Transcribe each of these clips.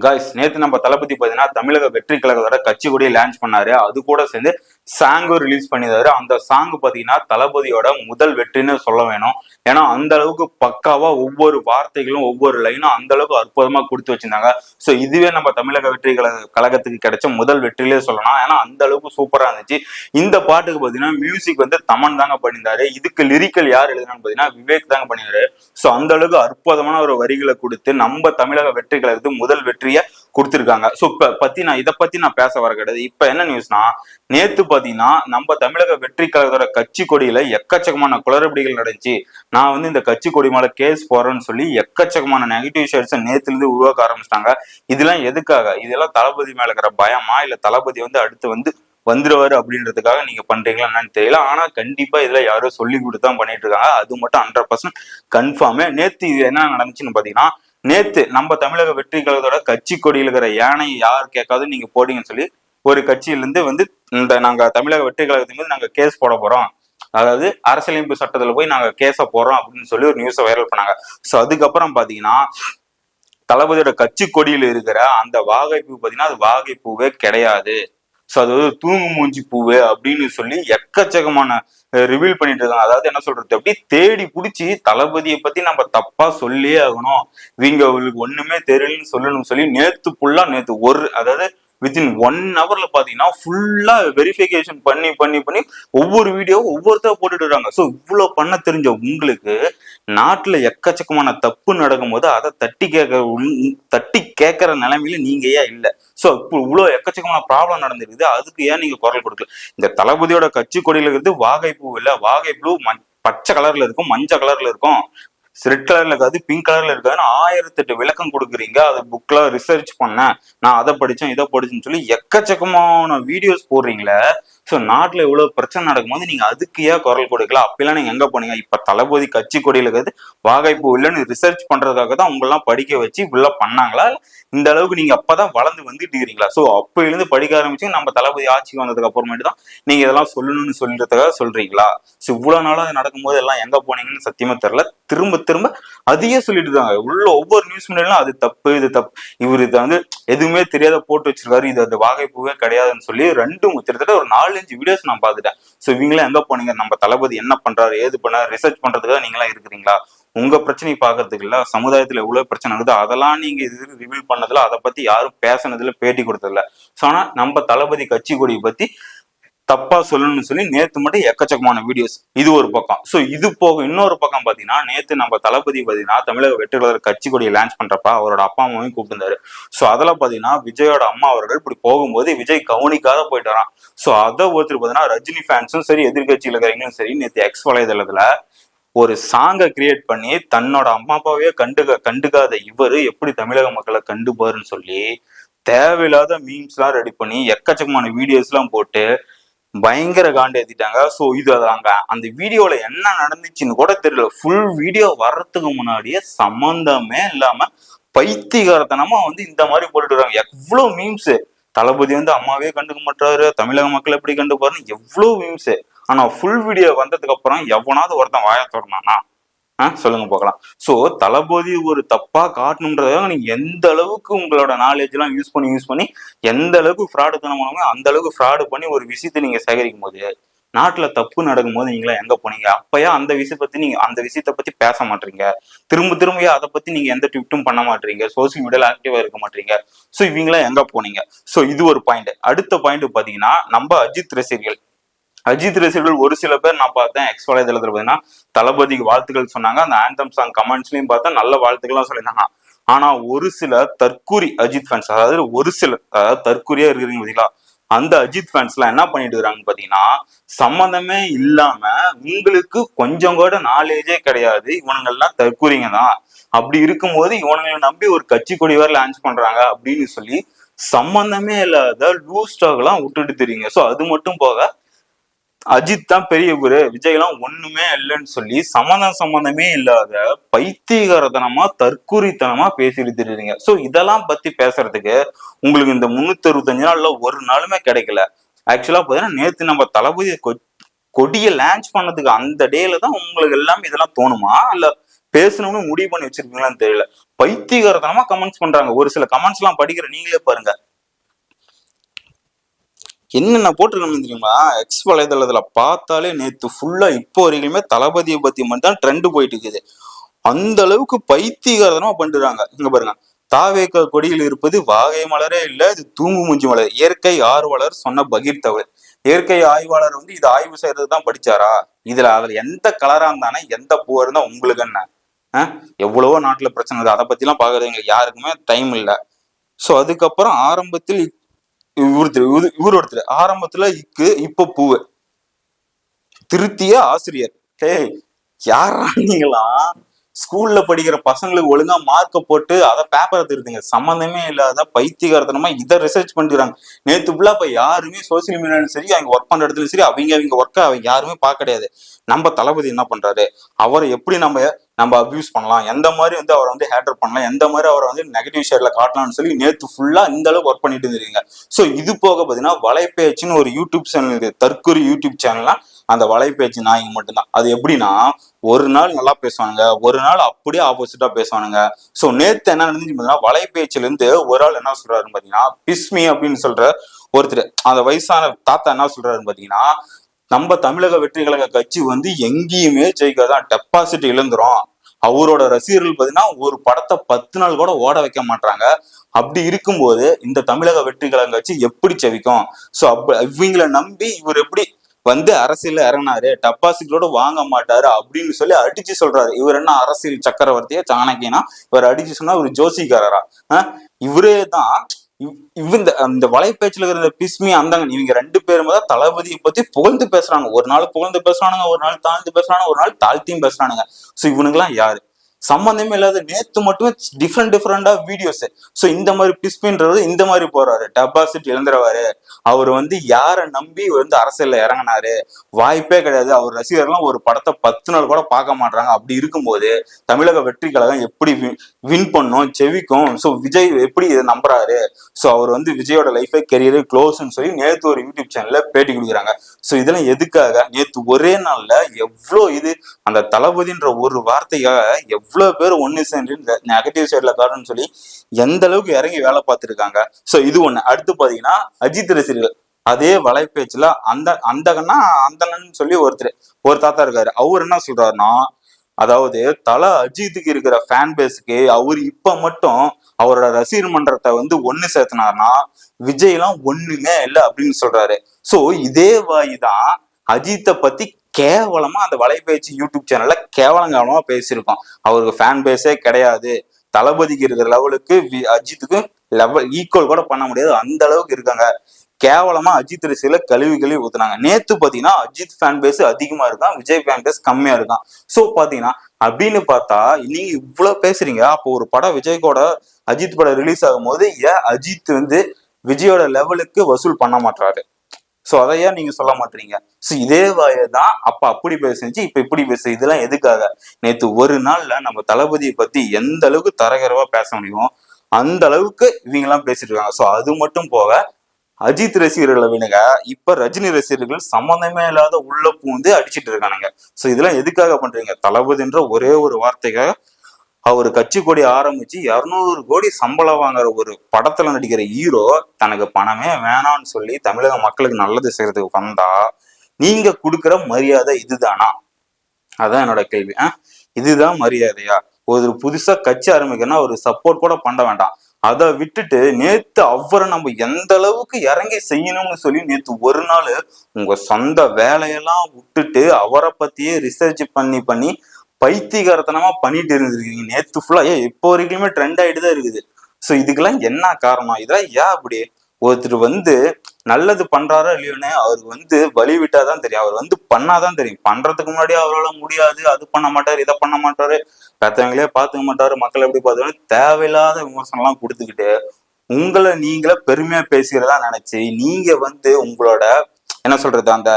Guys, நேத்து நம்ம தளபதி பாத்தீங்கன்னா தமிழக வெற்றி கழகத்தோட கட்சி கொடியை லான்ச் பண்ணாரு. அது கூட சேர்ந்து சாங்கும் ரிலீஸ் பண்ணியிருந்தாரு. அந்த சாங் பாத்தீங்கன்னா தளபதியோட முதல் வெற்றின்னு சொல்ல வேணும். ஏன்னா அந்த அளவுக்கு பக்காவா ஒவ்வொரு வார்த்தைகளும் ஒவ்வொரு லைனும் அந்த அளவுக்கு அற்புதமா கொடுத்து வச்சிருந்தாங்க. ஸோ இதுவே நம்ம தமிழக வெற்றி கழகத்துக்கு கிடைச்ச முதல் வெற்றிலே சொல்லலாம். ஏன்னா அந்த அளவுக்கு சூப்பரா இருந்துச்சு. இந்த பாட்டுக்கு பாத்தீங்கன்னா மியூசிக் வந்து தமன் தாங்க பண்ணியிருந்தாரு. இதுக்கு லிரிக்கல் யார் எழுதுனான்னு பாத்தீங்கன்னா விவேக் தாங்க பண்ணியிருந்தாரு. ஸோ அந்த அளவுக்கு அற்புதமான ஒரு வரிகளை கொடுத்து நம்ம தமிழக வெற்றி கழகத்துக்கு முதல் வெற்றியை கொடுத்திருக்காங்க. ஸோ இதை பத்தி நான் பேச வர கிடையாது. இப்ப என்ன நியூஸ்னா, நேத்து பாத்தீங்கன்னா நம்ம தமிழக வெற்றி கழகத்தோட கட்சி கொடியில எக்கச்சக்கமான குளறுபடிகள் நடந்துச்சு. நான் வந்து இந்த கட்சி கொடி மேல கேஸ் போறேன்னு சொல்லி எக்கச்சக்கமான நெகட்டிவ் ஷேட்ஸ் நேத்துல இருந்து உருவாக்க ஆரம்பிச்சிட்டாங்க. இதெல்லாம் எதுக்காக? இதெல்லாம் தளபதி மேல இருக்கிற பயமா, இல்ல தளபதி வந்து அடுத்து வந்துருவாரு அப்படின்றதுக்காக நீங்க பண்றீங்களா என்னன்னு தெரியல. ஆனா கண்டிப்பா இதுல யாரோ சொல்லி கொடுத்துதான் பண்ணிட்டு இருக்காங்க. அது மட்டும் 100% கன்ஃபார்ம். நேத்து இது என்ன நடந்துச்சுன்னு பாத்தீங்கன்னா, நேத்து நம்ம தமிழக வெற்றி கழகத்தோட கட்சி கொடியில் இருக்கிற யானை யார் கேட்காது நீங்க போடுங்கன்னு சொல்லி ஒரு கட்சியிலிருந்து இந்த நாங்க தமிழக வெற்றி கழகத்தின் மீது நாங்க கேஸ் போட போறோம், அதாவது அரசியலமைப்பு சட்டத்துல போய் நாங்க கேஸ போறோம் அப்படின்னு சொல்லி ஒரு நியூஸை வைரல் பண்ணாங்க. ஸோ அதுக்கப்புறம் பாத்தீங்கன்னா தளபதியோட கட்சி கொடியில இருக்கிற அந்த வாகைப்பூ பாத்தீங்கன்னா அது வாகைப்பூவே கிடையாது. ஸோ அது தூங்கு மூஞ்சி பூவு அப்படின்னு சொல்லி எக்கச்சக்கமான ரிவீல் பண்ணிட்டு இருக்காங்க. அதாவது என்ன சொல்றது, அப்படி தேடி பிடிச்சி தளபதியை பத்தி நம்ம தப்பா சொல்லியே ஆகணும், இவங்க அவங்களுக்கு ஒண்ணுமே தெரியலன்னு சொல்லணும்னு சொல்லி நேத்து அதாவது வித்தின் 1 ஹவர்ல பாத்தீங்கன்னா ஃபுல்லா வெரிஃபிகேஷன் பண்ணி பண்ணி பண்ணி ஒவ்வொரு வீடியோவும் ஒவ்வொருத்தர் போட்டுட்டு இருக்காங்க. ஸோ இவ்வளவு பண்ண தெரிஞ்ச உங்களுக்கு நாட்டுல எக்கச்சக்கமான தப்பு நடக்கும் போது அதை தட்டி கேட்கற நிலைமையில நீங்க ஏன் இல்லை? ஸோ இப்போ இவ்வளவு எக்கச்சக்கமான ப்ராப்ளம் நடந்திருக்குது, அதுக்கு ஏன் நீங்க குரல் கொடுக்கல? இந்த தளபதியோட கட்சி கொடியில இருந்து வாகைப்பூ இல்ல, வாகைப்பூ பச்சை கலர்ல இருக்கும், மஞ்சள் கலர்ல இருக்கும், ரெட் கலர்ல இருக்காது, பிங்க் கலர்ல இருக்காதுன்னு 1008 விளக்கம் கொடுக்குறீங்க. அது புக்ல ரிசர்ச் பண்ணேன், நான் அதை படிச்சேன் இதை படிச்சேன்னு சொல்லி எக்கச்சக்கமான வீடியோஸ் போடுறீங்களே. ஸோ நாட்டுல இவ்வளவு பிரச்சனை நடக்கும்போது நீங்க அதுக்கு ஏன் குரல் கொடுக்கல? அப்பெல்லாம் நீங்க எங்க போனீங்க? இப்ப தளபதி கட்சி கொடியில இருக்கிறது வாகைப்பூ இல்லைன்னு ரிசர்ச் பண்றதுக்காக தான் உங்களெல்லாம் படிக்க வச்சு இப்படிலாம் பண்ணாங்களா? இந்த அளவுக்கு நீங்க அப்பதான் வளர்ந்து வந்துட்டு இருக்கீங்களா? ஸோ அப்பயிலிருந்து படிக்க ஆரம்பிச்சு நம்ம தளபதி ஆட்சிக்கு வந்ததுக்கு அப்புறமேட்டு தான் நீங்க இதெல்லாம் சொல்லணும்னு சொல்றதுக்காக சொல்றீங்களா? ஸோ இவ்வளவு நாளா அது நடக்கும்போது எல்லாம் எங்க போனீங்கன்னு சத்தியமா தெரியல. திரும்ப திரும்ப அதையே சொல்லிட்டு இருக்காங்க. உள்ள ஒவ்வொரு நியூஸ் மீடியாலும் அது தப்பு இது தப்பு, இவர் இதை எதுவுமே தெரியாத போட்டு வச்சிருக்காரு, இது அந்த வாகைப்பூவே கிடையாதுன்னு சொல்லி கிட்டத்தட்ட ஒரு 4-5 வீடியோஸ் நான் பார்த்துட்டேன். ஸோ இவங்களாம் எங்க போனீங்க? நம்ம தளபதி என்ன பண்றாரு ஏது பண்ணாரு ரிசர்ச் பண்றதுக்காக நீங்களா இருக்கிறீங்களா? உங்க பிரச்சனையை பாக்குறதுக்கு இல்ல, சமுதாயத்துல எவ்வளவு பிரச்சனை நடக்குது அதெல்லாம் நீங்க இது ரிவீல் பண்ணதுல, அதை பத்தி யாரும் பேசினதுல, பேட்டி கொடுத்ததில்ல. ஸோ ஆனா நம்ம தளபதி கட்சி கொடியை பத்தி தப்பா சொல்லணும்னு சொல்லி நேத்து மட்டும் எக்கச்சக்கமான வீடியோஸ். இது ஒரு பக்கம். ஸோ இது போக இன்னொரு பக்கம் பாத்தீங்கன்னா, நேத்து நம்ம தளபதி பாத்தீங்கன்னா தமிழக வெற்றி கழக கட்சி கொடியை லான்ச் பண்றப்ப அவரோட அப்பா அம்மாவையும் கூப்பிட்டுருந்தாரு. ஸோ அதெல்லாம் பாத்தீங்கன்னா விஜயோட அம்மா அவர்கள் இப்படி போகும்போது விஜய் கவனிக்காத போயிட்டு வரான். ஸோ அதை ஒருத்தர் பாத்தீங்கன்னா ரஜினி ஃபேன்ஸும் சரி எதிர்கட்சியில் இருக்கிறவங்களும் சரி நேற்று எக்ஸ் வலைதளத்துல ஒரு சாங்கை கிரியேட் பண்ணி தன்னோட அம்மா அப்பாவே கண்டுக்காத இவரு எப்படி தமிழக மக்களை கண்டுபாருன்னு சொல்லி தேவையில்லாத மீம்ஸ் எல்லாம் ரெடி பண்ணி எக்கச்சக்கமான வீடியோஸ் எல்லாம் போட்டு பயங்கர காண்டு ஏத்திட்டாங்க. ஸோ இது அங்க அந்த வீடியோல என்ன நடந்துச்சுன்னு கூட தெரியல. ஃபுல் வீடியோ வர்றதுக்கு முன்னாடியே சம்பந்தமே இல்லாம பைத்தியகாரத்தனமா இந்த மாதிரி போட்டுட்டு எவ்வளவு மீம்ஸ். தளபதி அம்மாவே கண்டுக்க மாட்டாரு, தமிழக மக்கள் எப்படி கண்டுப்பாருன்னு எவ்வளவு மீம்ஸ். ஆனா ஃபுல் வீடியோ வந்ததுக்கு அப்புறம் எவனாவது ஒருத்தன் வாய திறனானா? சொல்லுங்க பார்க்கலாம். சோ தளபதி ஒரு தப்பா காட்டணுன்றதாக நீங்க எந்த அளவுக்கு உங்களோட நாலேஜ் எல்லாம் யூஸ் பண்ணி எந்த அளவுக்கு ஃப்ராடு தனமானவங்க அந்த அளவுக்கு ஃப்ராடு பண்ணி ஒரு விஷயத்தை நீங்க சேகரிக்கும் போது நாட்டுல தப்பு நடக்கும் போது நீங்களா எங்க போனீங்க? அப்பயா அந்த விஷயத்தை பத்தி பேச மாட்டீங்க. திரும்பியா அதை பத்தி நீங்க எந்த ட்விட்டும் பண்ண மாட்டீங்க, சோசியல் மீடியால ஆக்டிவா இருக்க மாட்டீங்க. சோ இவங்களா எங்க போனீங்க? சோ இது ஒரு பாயிண்ட். அடுத்த பாயிண்ட் பாத்தீங்கன்னா, நம்ம அஜித் ரசிகர்கள் ஒரு சில பேர் நான் பார்த்தேன் எக்ஸ் வலைதளத்துல பாத்தீங்கன்னா தளபதிக்கு வாழ்த்துக்கள் சொன்னாங்க. அந்த ஆந்தம் சாங் கமெண்ட்ஸ்லயும் பார்த்தா நல்ல வாழ்த்துக்கள்லாம் சொல்லியிருந்தாங்க. ஆனா ஒரு சில தற்கூரி அஜித் ஃபேன்ஸ், அதாவது தற்கூரியா இருக்கிறீங்க பாத்தீங்களா, அந்த அஜித் ஃபேன்ஸ் எல்லாம் என்ன பண்ணிட்டு இருக்காங்கன்னு பாத்தீங்கன்னா, சம்மந்தமே இல்லாம உங்களுக்கு கொஞ்சம் கூட நாலேஜே கிடையாது, இவனுங்கெல்லாம் தற்கூரிங்க தான், அப்படி இருக்கும்போது இவனுங்களை நம்பி ஒரு கட்சி கொடி வேற லான்ச் பண்றாங்க அப்படின்னு சொல்லி சம்பந்தமே இல்லாத லூஸ் ஸ்டாக் எல்லாம் விட்டுட்டு தெரியுங்க. ஸோ அது மட்டும் போக அஜித் தான் பெரிய ஊரு, விஜய் எல்லாம் ஒண்ணுமே இல்லைன்னு சொல்லி சம்பந்தமே இல்லாத பைத்தியகாரத்தனமா தற்கூரித்தனமா பேசிட்டு தெரியுறீங்க. சோ இதெல்லாம் பத்தி பேசுறதுக்கு உங்களுக்கு இந்த 365 நாள்ல ஒரு நாளுமே கிடைக்கல. ஆக்சுவலா பாத்தீங்கன்னா நேத்து நம்ம தளபதி கொடியை லான்ச் பண்ணதுக்கு அந்த டேல தான் உங்களுக்கு எல்லாமே இதெல்லாம் தோணுமா, இல்ல பேசணும்னு முடிவு பண்ணி வச்சிருக்கீங்களான்னு தெரியல. பைத்தியகாரத்தனமா கமெண்ட்ஸ் பண்றாங்க. ஒரு சில கமெண்ட்ஸ் எல்லாம் படிக்கிற நீங்களே பாருங்க, என்னென்ன போட்டிருக்கணும் தெரியுமா? எக்ஸ் வலைதளத்துல பார்த்தாலே நேத்து ஃபுல்லா இப்போ வரைக்குமே தளபதியை பத்தி மட்டும் தான் ட்ரெண்ட் போயிட்டு இருக்குது. அந்த அளவுக்கு பைத்தியகாரத்தனமா பண்ணிடுறாங்க. இங்க பாருங்க, தாவேக்க கொடியில் இருப்பது வாகை மலரே இல்ல, இது தூங்கு மூஞ்சி மலர். இயற்கை ஆர்வலர் சொன்ன பகீர் தகவல். இயற்கை ஆய்வாளர் வந்து இது ஆய்வு செய்யறது தான் படிச்சாரா? அதுல எந்த கலரா இருந்தானே எந்த பூவா இருந்தா உங்களுக்கு என்ன? எவ்வளவோ நாட்டுல பிரச்சனை இருக்குது, அதை பத்தி எல்லாம் பாக்குறது எங்களுக்கு யாருக்குமே டைம் இல்லை. சோ அதுக்கப்புறம் ஆரம்பத்தில் இவர் ஒருத்தர் ஆரம்பத்துல இக்கு இப்ப பூவு திருத்திய ஆசிரியர். டேய், யாரா நீங்களாம்? ஸ்கூல்ல படிக்கிற பசங்களுக்கு ஒழுங்கா மார்க்க போட்டு அதை பேப்பரை திருத்துங்க. சம்மந்தமே இல்லாத பைத்தியகாரத்தனமா இதை ரிசர்ச் பண்ணிக்கிறாங்க. நேத்து ஃபுல்லா இப்ப யாருமே சோசியல் மீடியாலும் சரி, அவங்க ஒர்க் பண்ற இடத்துல சரி, அவங்க ஒர்க்கை அவங்க யாருமே பார்க்க கிடையாது. நம்ம தளபதி என்ன பண்றாரு, அவரை எப்படி நம்ம அபியூஸ் பண்ணலாம், எந்த மாதிரி வந்து அவரை வந்து ஹேட்டர் பண்ணலாம், எந்த மாதிரி அவரை வந்து நெகட்டிவ் ஷேர்ல காட்டலாம்னு சொல்லி நேத்து ஃபுல்லா இந்த அளவுக்கு ஒர்க் பண்ணிட்டு இருந்தீங்க. சோ இது போக பாத்தீங்கன்னா வலைபேச்சுன்னு ஒரு யூடியூப் சேனல் இருக்கு, தற்கொலை யூடியூப் சேனல்லாம். அந்த வலைபேச்சு நாய்ங்க மட்டும்தான். அது எப்படின்னா, ஒரு நாள் நல்லா பேசுவானுங்க, ஒரு நாள் அப்படியே ஆப்போசிட்டா பேசுவானுங்க. சோ நேத்து என்ன நடந்துச்சு பாத்தீங்கன்னா, வலைபேச்சுல இருந்து ஒரு ஆள் என்ன சொல்றாருன்னு பாத்தீங்கன்னா, பிஸ்மி அப்படின்னு சொல்ற ஒருத்தர், அந்த வயசான தாத்தா என்ன சொல்றாருன்னு பாத்தீங்கன்னா, நம்ம தமிழக வெற்றி கழக கட்சி வந்து எங்கேயுமே ஜெயிக்காதான், டெபாசிட் இழந்துரும். அவரோட ரசிகர்கள் பாத்தீங்கன்னா ஒரு படத்தை 10 நாள் கூட ஓட வைக்க மாட்டாங்க. அப்படி இருக்கும்போது இந்த தமிழக வெற்றி கழக கட்சி எப்படி செவிக்கும்? சோ இவங்களை நம்பி இவர் எப்படி வந்து அரசியல இறங்கினாரு, டெபாசிட்டோட வாங்க மாட்டாரு அப்படின்னு சொல்லி அடிச்சு சொல்றாரு. இவர் என்ன அரசியல் சக்கரவர்த்தியா, சாணக்கியனா? இவர் அடிச்சு சொன்னா இவர் ஜோசிக்காரரா? இவரே தான் இந்த வலைப்பேச்சுல இருக்கிற பிஸ்மி அந்தாங்க, இவங்க 2 பேருமே தான் தளபதியை பத்தி புகழ்ந்து பேசுறாங்க. ஒரு நாள் புகழ்ந்து பேசுறானுங்க, ஒரு நாள் தாழ்ந்து பேசுறானுங்க, ஒரு நாள் தாழ்த்தியும் பேசுறானுங்க. சோ இவனுக்கு எல்லாம் யாரு? சம்பந்தமே இல்லாத நேத்து மட்டுமே டிஃப்ரெண்டா வீடியோஸ். சோ இந்த மாதிரி பிஸ்பின்றது இந்த மாதிரி போறாரு, டெபாசிட் இழந்துருவாரு, அவர் வந்து யாரை நம்பி வந்து அரசியல்ல இறங்கினாரு, வாய்ப்பே கிடையாது. அவர் ரசிகர்லாம் ஒரு படத்தை 10 நாள் கூட பார்க்க மாட்டாங்க. அப்படி இருக்கும்போது தமிழக வெற்றி கழகம் எப்படி வின் பண்ணும், செவிக்கும்? சோ விஜய் எப்படி இதை நம்புறாரு? சோ அவர் வந்து விஜயோட லைஃபே கெரியரே க்ளோஸ்ன்னு சொல்லி நேத்து ஒரு யூடியூப் சேனல்ல பேட்டி கொடுக்குறாங்க. சோ இதெல்லாம் எதுக்காக? நேத்து ஒரே நாள்ல எவ்வளோ இது, அந்த தளபதின்ற ஒரு வார்த்தைக்காக எவ்வளவு பேர் ஒண்ணு சேர்ந்து நெகட்டிவ் சைட்ல காரணம்னு சொல்லி எந்த அளவுக்கு இறங்கி வேலை பார்த்துருக்காங்க. சோ இது ஒண்ணு. அடுத்து பாத்தீங்கன்னா அஜித் ரசிகர்கள் அதே வலைப்பேச்சுல அந்தகன்னு சொல்லி ஒரு தாத்தா இருக்காரு. அவர் என்ன சொல்றாருன்னா, அதாவது அஜித்துக்கு இருக்கிற ஃபேன் பேஸுக்கு அவர் இப்ப மட்டும் அவரோட ரசிகர் மன்றத்தை வந்து ஒண்ணு சேர்த்தினார்னா விஜய் எல்லாம் ஒண்ணுமே இல்லை அப்படின்னு சொல்றாரு. சோ இதே வாய் தான் அஜித்தை பத்தி கேவலமா அந்த வலைபேச்சு யூடியூப் சேனல்ல கேவலமா பேசியிருக்கோம். அவருக்கு ஃபேன் பேஸே கிடையாது, தளபதிக்கு இருக்கிற லெவலுக்கு அஜித்துக்கு லெவல் ஈக்குவல் கூட பண்ண முடியாது, அந்த அளவுக்கு இருக்காங்க. கேவலமா அஜித் ரசிகர்ல கழுவி ஊத்துனாங்க. நேத்து பாத்தீங்கன்னா அஜித் ஃபேன் பேஸ் அதிகமா இருக்கான், விஜய் ஃபேன் பேஸ் கம்மியா இருக்கான். சோ பாத்தீங்கன்னா அப்படின்னு பார்த்தா நீங்க இவ்வளவு பேசுறீங்க, அப்போ ஒரு படம் விஜய் கூட அஜித் படம் ரிலீஸ் ஆகும் போது ஏன் அஜித் வந்து விஜயோட லெவலுக்கு வசூல் பண்ண மாட்டாரு? சோ அதையா நீங்க சொல்ல மாட்டீங்க? சோ இதே வாயதான் அப்ப அப்படி பேசுச்சு, இப்ப இப்படி பேசு. இதெல்லாம் எதுக்காக? நேத்து ஒரு நாள்ல நம்ம தளபதியை பத்தி எந்த அளவுக்கு தரகரவா பேச முடியும் அந்த அளவுக்கு இவங்க எல்லாம் பேசிட்டு இருக்காங்க. சோ அது மட்டும் போக அஜித் ரசிகர்களை வினுங்க இப்ப ரஜினி ரசிகர்கள் சம்பந்தமே இல்லாத உள்ள பூந்து அடிச்சிட்டு இருக்கானுங்க. சோ இதெல்லாம் எதுக்காக பண்றீங்க? தளபதின்ற ஒரே ஒரு வார்த்தைக்காக அவர் கட்சி கொடி ஆரம்பிச்சு 200 கோடி சம்பளம் வாங்குற ஒரு படத்துல நடிக்கிற ஹீரோ தனக்கு பணமே வேணாம்னு சொல்லி தமிழக மக்களுக்கு நல்லது செய்யறதுக்கு வந்தா நீங்க கொடுக்குற மரியாதை இதுதானா? அதான் என்னோட கேள்வி. இதுதான் மரியாதையா? ஒரு புதுசா கட்சி ஆரம்பிக்கணும்னா ஒரு சப்போர்ட் கூட பண்ண வேண்டாம். அதை விட்டுட்டு நேத்து அவரை நம்ம எந்த அளவுக்கு இறங்கி செய்யணும்னு சொல்லி நேத்து ஒரு நாள் உங்க சொந்த வேலையெல்லாம் விட்டுட்டு அவரை பத்தியே ரிசர்ச் பண்ணி பைத்தியகாரத்தனமா பண்ணிட்டு இருந்திருக்கீங்க நேத்து ஃபுல்லா. இப்போ வரைக்குமே ட்ரெண்ட் ஆயிட்டு தான் இருக்குது. சோ இதுக்கெல்லாம் என்ன காரணம்? இதெல்லாம் ஏன் அப்படி? ஒருத்தர் வந்து நல்லது பண்றாரோ இல்லையோன்னு அவருக்கு வந்து வழி விட்டாதான் தெரியும், அவர் வந்து பண்ணாதான் தெரியும். பண்றதுக்கு முன்னாடி அவரால் முடியாது, அது பண்ண மாட்டாரு, இதை பண்ண மாட்டாரு, பெத்தவங்களே பாத்துக்க மாட்டாரு, மக்கள் எப்படி பார்த்தாலும் தேவையில்லாத விமர்சனம் எல்லாம் கொடுத்துக்கிட்டு உங்களை நீங்களே பெருமையா பேசுகிறதா நினைச்சு நீங்க வந்து உங்களோட என்ன சொல்றது அந்த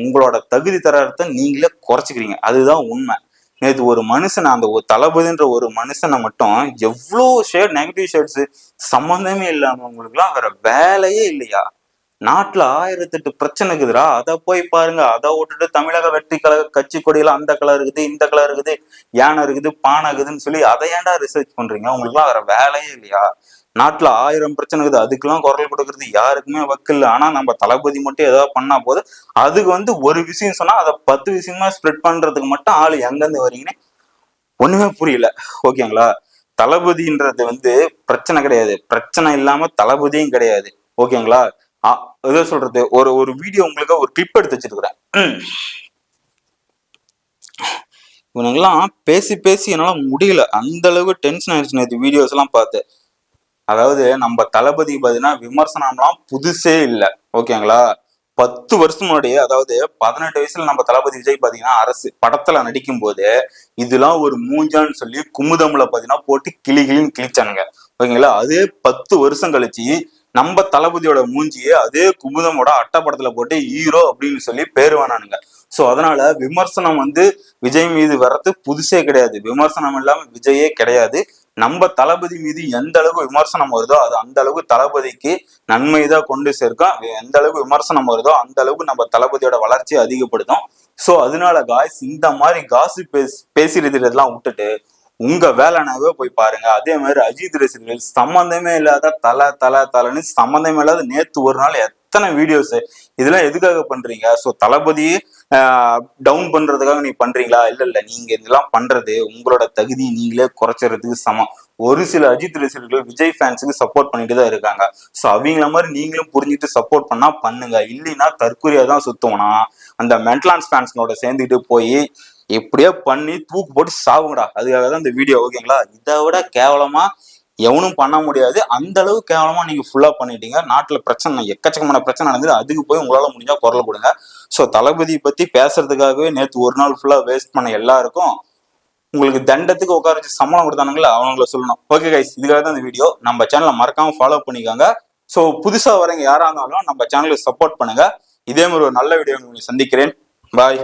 உங்களோட தகுதி தரத்தை நீங்களே குறைச்சிக்கிறீங்க. அதுதான் உண்மை. நேற்று ஒரு மனுஷனை அந்த ஒரு தளபதின்ற ஒரு மனுஷனை மட்டும் எவ்வளோ ஷேட் நெகட்டிவ் ஷேட்ஸ் சம்மந்தமே இல்லாம உங்களுக்குலாம் வேற வேலையே இல்லையா? நாட்டுல 1008 பிரச்சனை இருக்குதுடா, அதை போய் பாருங்க. அதை விட்டுட்டு தமிழக வெற்றி கழக கட்சி கொடியில அந்த கலர் இருக்குது, இந்த கலர் இருக்குது, யானை இருக்குது, பானை இருக்குதுன்னு சொல்லி அதை ஏன்டா ரிசர்ச் பண்றீங்க? உங்களுக்கு எல்லாம் வேற வேலையே இல்லையா? நாட்டுல 1000 பிரச்சனை இருக்குது, அதுக்கெல்லாம் குரல் கொடுக்கறது யாருக்குமே வக்கில்ல. ஆனா நம்ம தளபதி மட்டும் ஏதாவது பண்ணா போது அதுக்கு ஒரு விஷயம் சொன்னா அதை 10 விஷயமா ஸ்ப்ரெட் பண்றதுக்கு மட்டும் ஆளு எங்கிருந்து வரீங்கன்னு ஒண்ணுமே புரியல. ஓகேங்களா? தளபதின்றது பிரச்சனை கிடையாது, பிரச்சனை இல்லாம தளபதியும் கிடையாது. ஓகேங்களா? ஏதோ சொல்றது, ஒரு ஒரு வீடியோ உங்களுக்கு ஒரு கிளிப் எடுத்து வச்சிருக்கிறேன். இவனுங்கெல்லாம் பேசி பேசி என்னால முடியல, அந்த அளவுக்கு டென்ஷன் ஆயிடுச்சு நேற்று வீடியோஸ் எல்லாம் பார்த்து. அதாவது நம்ம தளபதி பாத்தீங்கன்னா விமர்சனம்லாம் புதுசே இல்லை. ஓகேங்களா? 10 வருஷம் முன்னாடியே, அதாவது 18 வயசுல நம்ம தளபதி விஜய் பாத்தீங்கன்னா அரசு படத்துல நடிக்கும் போது இதெல்லாம் ஒரு மூஞ்சான்னு சொல்லி குமுதம்ல பாத்தீங்கன்னா போட்டு கிளின்னு கிழிச்சானுங்க. ஓகேங்களா? அதே 10 வருஷம் கழிச்சு நம்ம தளபதியோட மூஞ்சியே அதே குமுதமோட அட்டப்படத்துல போட்டு ஹீரோ அப்படின்னு சொல்லி பேர் வேணானுங்க. சோ அதனால விமர்சனம் விஜய் மீது வர்றது புதுசே கிடையாது. விமர்சனம் இல்லாம விஜயே கிடையாது. நம்ம தளபதி மீது எந்த அளவுக்கு விமர்சனம் வருதோ அது அந்த அளவுக்கு தளபதிக்கு நன்மைதான் கொண்டு சேர்க்கும். எந்த அளவுக்கு விமர்சனம் வருதோ அந்த அளவுக்கு நம்ம தளபதியோட வளர்ச்சியை அதிகப்படுத்தும். சோ அதனால காய்ஸ், இந்த மாதிரி காசு பேசிடுறதெல்லாம் விட்டுட்டு உங்க வேலைனாவே போய் பாருங்க. அதே மாதிரி அஜித் ரசிகர்கள் சம்பந்தமே இல்லாத தலைன்னு சம்பந்தமே இல்லாத நேத்து ஒரு நாள் எத்தனை வீடியோஸ், இதெல்லாம் எதுக்காக பண்றீங்க? சோ தளபதியே டவுன் பண்றதுக்காக நீ பண்றீங்களா? இல்ல, நீங்க இதெல்லாம் பண்றது உங்களோட தகுதி நீங்களே குறைச்சறதுக்கு சமம். ஒரு சில அஜித் ரசிகர்கள் விஜய் ஃபேன்ஸுக்கு சப்போர்ட் பண்ணிட்டு தான் இருக்காங்க. சோ அவங்கள மாதிரி நீங்களும் புரிஞ்சுட்டு சப்போர்ட் பண்ணா பண்ணுங்க. இல்லைன்னா தற்கொலையா தான் சுத்தோம்னா அந்த மென்டலான்ஸ் ஃபேன்ஸ்களோட சேர்ந்துட்டு போய் எப்படியோ பண்ணி தூக்கு போட்டு சாவுங்கடா. அதுக்காக தான் இந்த வீடியோ. ஓகேங்களா? இதை விட கேவலமா எவனும் பண்ண முடியாது. அந்த அளவு கேவலமா நீங்க ஃபுல்லா பண்ணிட்டீங்க. நாட்டுல பிரச்சனை, எக்கச்சக்கமான பிரச்சனை நடந்தது. அதுக்கு போய் உங்களால முடிஞ்சா குரல் கொடுங்க. சோ தளபதி பத்தி பேசுறதுக்காகவே நேற்று ஒரு நாள் ஃபுல்லா வேஸ்ட் பண்ண எல்லாருக்கும் உங்களுக்கு தண்டத்துக்கு உட்கார வச்சு சம்பளம் கொடுத்தானுங்களா அவங்கள சொல்லணும். ஓகே கைஸ், இதுக்காக தான் இந்த வீடியோ. நம்ம சேனலை மறக்காம ஃபாலோ பண்ணிக்கோங்க. சோ புதுசா வரவங்க யாரா இருந்தாலும் நம்ம சேனலுக்கு சப்போர்ட் பண்ணுங்க. இதே மாதிரி ஒரு நல்ல வீடியோ உங்களுக்கு சந்திக்கிறேன். பாய்.